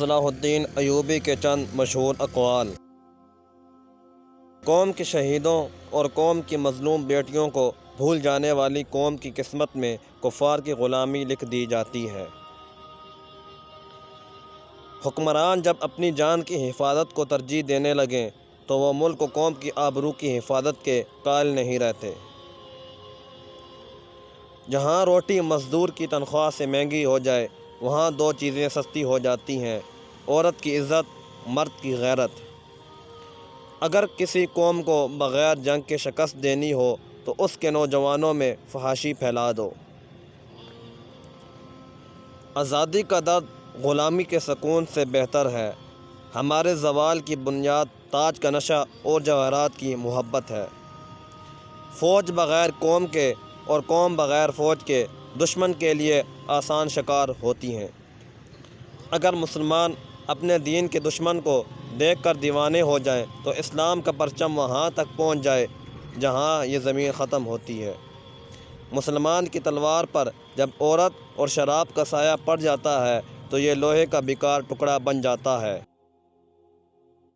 صلاح الدین ایوبی کے چند مشہور اقوال۔ قوم کے شہیدوں اور قوم کی مظلوم بیٹیوں کو بھول جانے والی قوم کی قسمت میں کفار کی غلامی لکھ دی جاتی ہے۔ حکمران جب اپنی جان کی حفاظت کو ترجیح دینے لگیں تو وہ ملک و قوم کی آبرو کی حفاظت کے قائل نہیں رہتے۔ جہاں روٹی مزدور کی تنخواہ سے مہنگی ہو جائے وہاں دو چیزیں سستی ہو جاتی ہیں: عورت کی عزت، مرد کی غیرت۔ اگر کسی قوم کو بغیر جنگ کے شکست دینی ہو تو اس کے نوجوانوں میں فحاشی پھیلا دو۔ آزادی کا درد غلامی کے سکون سے بہتر ہے۔ ہمارے زوال کی بنیاد تاج کا نشہ اور جواہرات کی محبت ہے۔ فوج بغیر قوم کے اور قوم بغیر فوج کے دشمن کے لیے آسان شکار ہوتی ہیں۔ اگر مسلمان اپنے دین کے دشمن کو دیکھ کر دیوانے ہو جائیں تو اسلام کا پرچم وہاں تک پہنچ جائے جہاں یہ زمین ختم ہوتی ہے۔ مسلمان کی تلوار پر جب عورت اور شراب کا سایہ پڑ جاتا ہے تو یہ لوہے کا بیکار ٹکڑا بن جاتا ہے۔